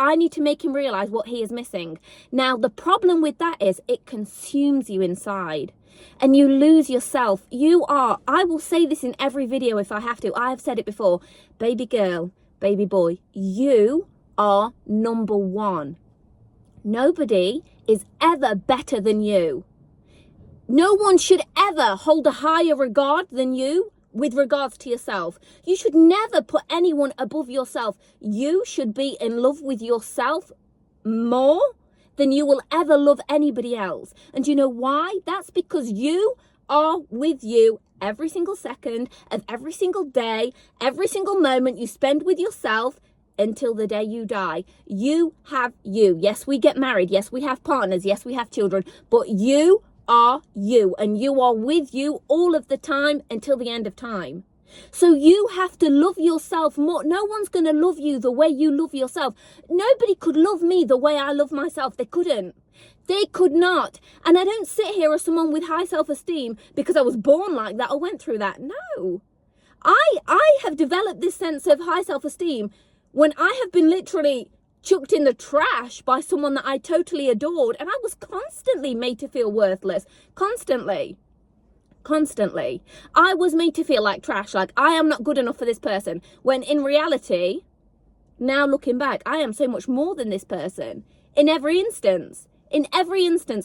I need to make him realize what he is missing. Now, the problem with that is it consumes you inside and you lose yourself. I will say this in every video if I have to. I have said it before. Baby girl, baby boy, you are number one. Nobody is ever better than you. No one should ever hold a higher regard than you with regards to yourself. You should never put anyone above yourself. You should be in love with yourself more than you will ever love anybody else. And you know why? That's because you are with you every single second of every single day, every single moment you spend with yourself until the day you die. You have you. Yes, we get married. Yes, we have partners. Yes, we have children. But you are you, and you are with you all of the time until the end of time. So you have to love yourself more. No one's going to love you the way you love yourself. Nobody could love me the way I love myself. They couldn't. They could not. And I don't sit here as someone with high self-esteem because I was born like that or went through that. No. I have developed this sense of high self-esteem when I have been literally chucked in the trash by someone that I totally adored, and I was constantly made to feel worthless. Constantly. I was made to feel like trash, like I am not good enough for this person, when in reality, now looking back, I am so much more than this person. In every instance,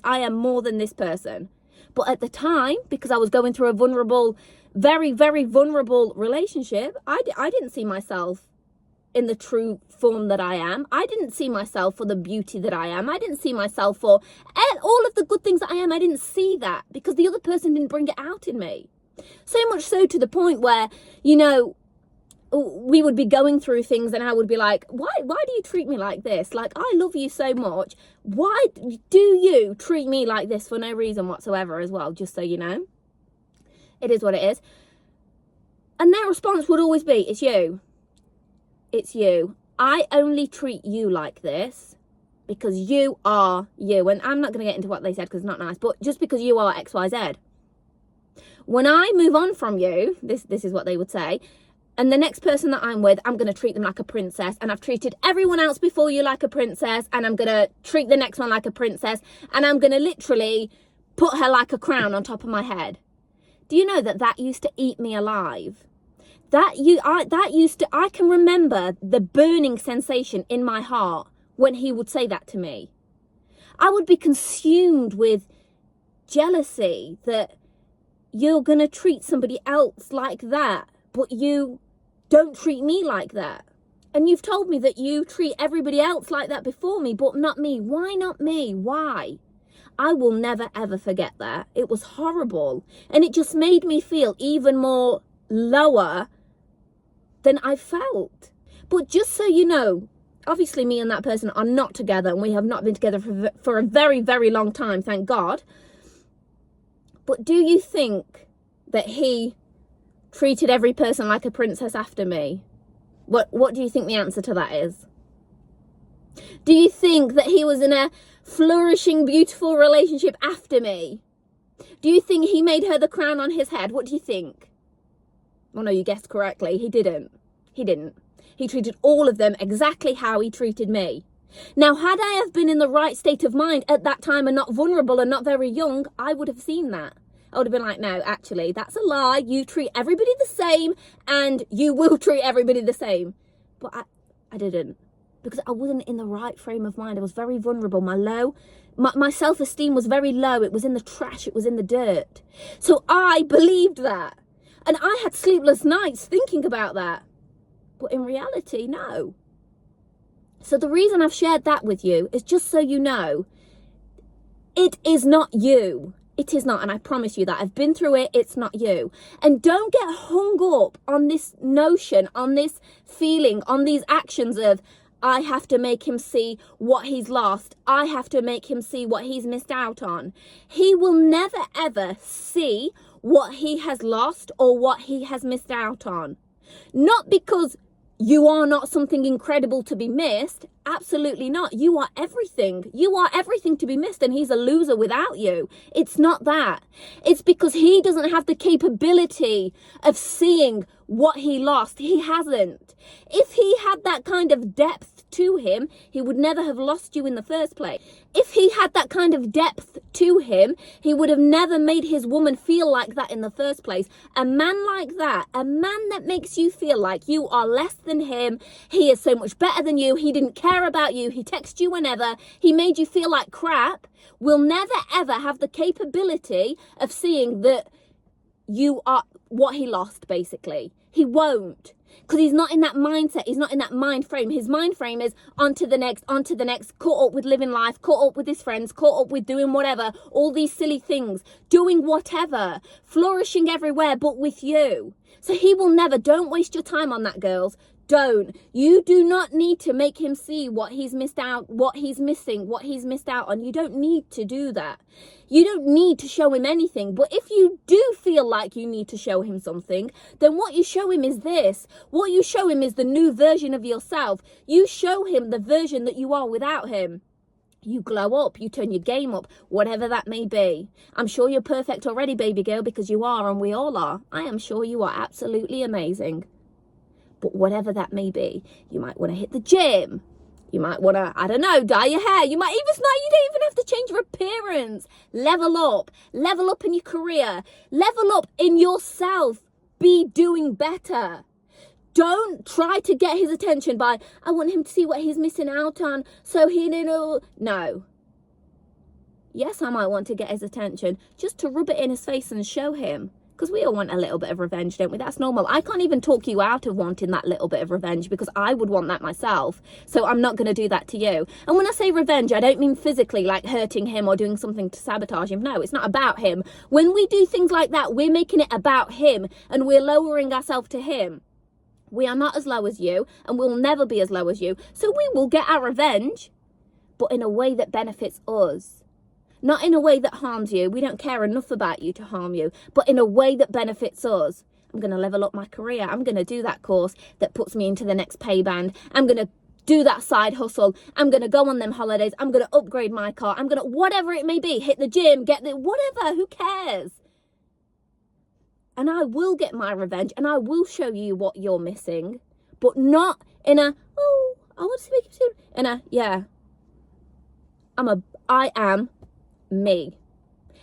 I am more than this person. But at the time, because I was going through a vulnerable, very, very vulnerable relationship, I didn't see myself in the true form that I am. I didn't see myself for the beauty that I am. I didn't see myself for all of the good things that I am. I didn't see that because the other person didn't bring it out in me. So much so to the point where, you know, we would be going through things and I would be like, why do you treat me like this? Like, I love you so much. Why do you treat me like this for no reason whatsoever as well? Just so you know. It is what it is. And their response would always be, it's you. It's you. I only treat you like this because you are you. And I'm not going to get into what they said because it's not nice, but just because you are XYZ. When I move on from you, this is what they would say, and the next person that I'm with, I'm going to treat them like a princess, and I've treated everyone else before you like a princess, and I'm going to treat the next one like a princess, and I'm going to literally put her like a crown on top of my head. Do you know that used to eat me alive? I can remember the burning sensation in my heart when he would say that to me. I would be consumed with jealousy that you're going to treat somebody else like that, but you don't treat me like that. And you've told me that you treat everybody else like that before me, but not me. Why not me? Why? I will never, ever forget that. It was horrible. And it just made me feel even more lower than I felt. But just so you know, obviously me and that person are not together, and we have not been together for a very, very long time, thank God. But do you think that he treated every person like a princess after me? What do you think the answer to that is? Do you think that he was in a flourishing, beautiful relationship after me? Do you think he made her the crown on his head? What do you think? Well, no, you guessed correctly. He didn't. He treated all of them exactly how he treated me. Now, had I have been in the right state of mind at that time and not vulnerable and not very young, I would have seen that. I would have been like, no, actually, that's a lie. You treat everybody the same and you will treat everybody the same. But I didn't, because I wasn't in the right frame of mind. I was very vulnerable. My self-esteem was very low. It was in the trash. It was in the dirt. So I believed that. And I had sleepless nights thinking about that. But in reality, no. So the reason I've shared that with you is just so you know, it is not you. It is not. And I promise you that. I've been through it. It's not you. And don't get hung up on this notion, on this feeling, on these actions of, I have to make him see what he's lost. I have to make him see what he's missed out on. He will never, ever see what he has lost or what he has missed out on. Not because you are not something incredible to be missed. Absolutely not. You are everything. You are everything to be missed, and he's a loser without you. It's not that. It's because he doesn't have the capability of seeing what he lost. He hasn't. If he had that kind of depth to him, he would never have lost you in the first place. If he had that kind of depth to him, he would have never made his woman feel like that in the first place. A man like that, a man that makes you feel like you are less than him, he is so much better than you, he didn't care about you, he texted you whenever, he made you feel like crap, will never ever have the capability of seeing that you are what he lost, basically. He won't. Because he's not in that mindset. He's not in that mind frame. His mind frame is on to the next, caught up with living life, caught up with his friends, caught up with doing whatever, all these silly things, doing whatever, flourishing everywhere but with you. So he will never, don't waste your time on that, girls. Don't. You do not need to make him see what he's missed out, what he's missing, what he's missed out on. You don't need to do that. You don't need to show him anything. But if you do feel like you need to show him something, then what you show him is this. What you show him is the new version of yourself. You show him the version that you are without him. You glow up, you turn your game up, whatever that may be. I'm sure you're perfect already, baby girl, because you are, and we all are. I am sure you are absolutely amazing. But whatever that may be, you might want to hit the gym. You might want to, I don't know, dye your hair. You might even, you don't even have to change your appearance. Level up in your career, level up in yourself. Be doing better. Don't try to get his attention by, I want him to see what he's missing out on, so he know. No. Yes, I might want to get his attention just to rub it in his face and show him. Because we all want a little bit of revenge, don't we? That's normal. I can't even talk you out of wanting that little bit of revenge because I would want that myself. So I'm not going to do that to you. And when I say revenge, I don't mean physically like hurting him or doing something to sabotage him. No, it's not about him. When we do things like that, we're making it about him and we're lowering ourselves to him. We are not as low as you and we'll never be as low as you. So we will get our revenge, but in a way that benefits us. Not in a way that harms you. We don't care enough about you to harm you, but in a way that benefits us. I'm going to level up my career. I'm going to do that course that puts me into the next pay band. I'm going to do that side hustle. I'm going to go on them holidays. I'm going to upgrade my car. I'm going to, whatever it may be, hit the gym, get the, whatever, who cares? And I will get my revenge and I will show you what you're missing, but not in a, oh, I want to make it soon. In a, yeah, I am me,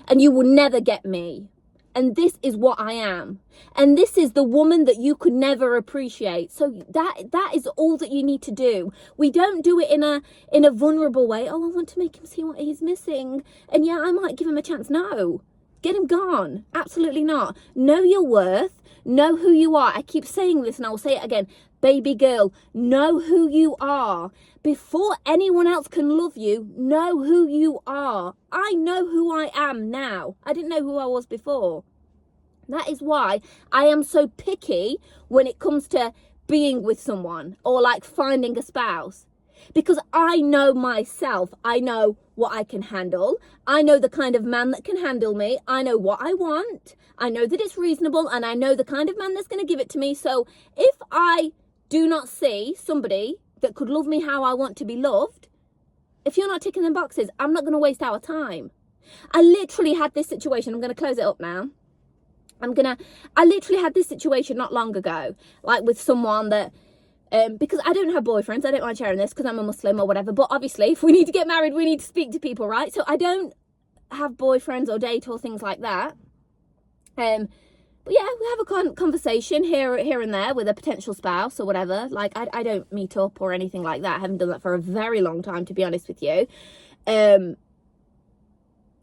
and you will never get me, and this is what I am, and this is the woman that you could never appreciate. So that is all that you need to do. We don't do it in a vulnerable way. Oh, I want to make him see what he's missing, and yeah, I might give him a chance. No, get him gone. Absolutely not. Know your worth. Know who you are. I keep saying this and I will say it again. Baby girl, know who you are. Before anyone else can love you, know who you are. I know who I am now. I didn't know who I was before. That is why I am so picky when it comes to being with someone or like finding a spouse. Because I know myself. I know what I can handle. I know the kind of man that can handle me. I know what I want. I know that it's reasonable and I know the kind of man that's going to give it to me. So if I do not see somebody that could love me how I want to be loved, if you're not ticking them boxes, I'm not going to waste our time. I literally had this situation. I'm going to close it up now. I literally had this situation not long ago, like with someone that, because I don't have boyfriends, I don't mind sharing this because I'm a Muslim or whatever, but obviously if we need to get married, we need to speak to people, right? So I don't have boyfriends or date or things like that. But yeah, we have a conversation here and there with a potential spouse or whatever. Like, I don't meet up or anything like that. I haven't done that for a very long time, to be honest with you. And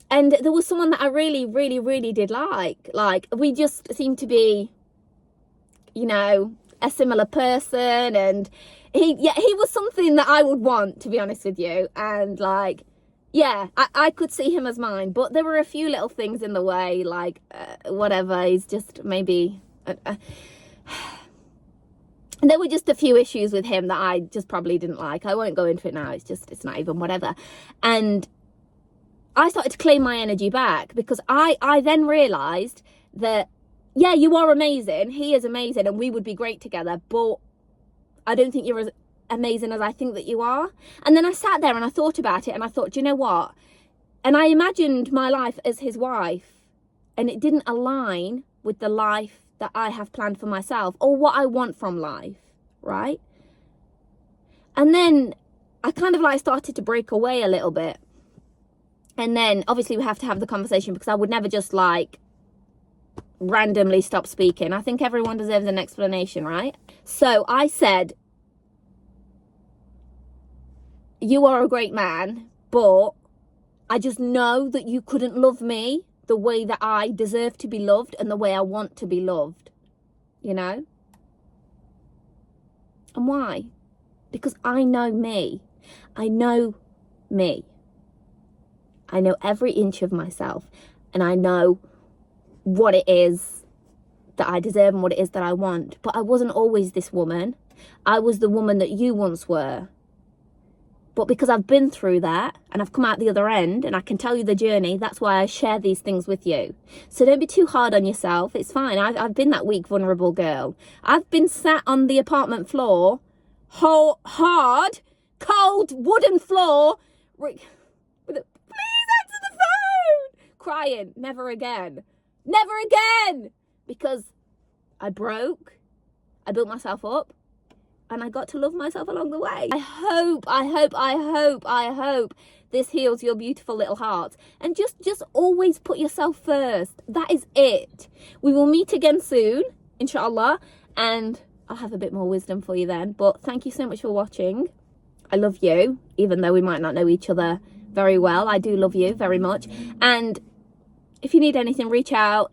there was someone that I really, really, really did like. Like, we just seemed to be, you know, a similar person. And he was something that I would want, to be honest with you. And like, yeah, I could see him as mine, but there were a few little things in the way, like, whatever, he's just maybe, there were just a few issues with him that I just probably didn't like. I won't go into it now, it's not even whatever. And I started to claim my energy back because I then realised that, yeah, you are amazing, he is amazing, and we would be great together, but I don't think you're amazing as I think that you are. And then I sat there and I thought about it and I thought, do you know what? And I imagined my life as his wife, and it didn't align with the life that I have planned for myself or what I want from life, right? And then I kind of like started to break away a little bit. And then obviously we have to have the conversation, because I would never just like randomly stop speaking. I think everyone deserves an explanation, right? So I said, you are a great man, but I just know that you couldn't love me the way that I deserve to be loved and the way I want to be loved, you know? And why? Because I know me. I know me. I know every inch of myself, and I know what it is that I deserve and what it is that I want. But I wasn't always this woman. I was the woman that you once were. But because I've been through that and I've come out the other end and I can tell you the journey, that's why I share these things with you. So don't be too hard on yourself. It's fine. I've been that weak, vulnerable girl. I've been sat on the apartment floor, hard, cold, wooden floor, with a, please answer the phone, crying, never again. Never again. Because I broke, I built myself up, and I got to love myself along the way. I hope this heals your beautiful little heart. And just always put yourself first. That is it. We will meet again soon, inshallah, and I'll have a bit more wisdom for you then. But thank you so much for watching. I love you, even though we might not know each other very well. I do love you very much. And if you need anything, reach out.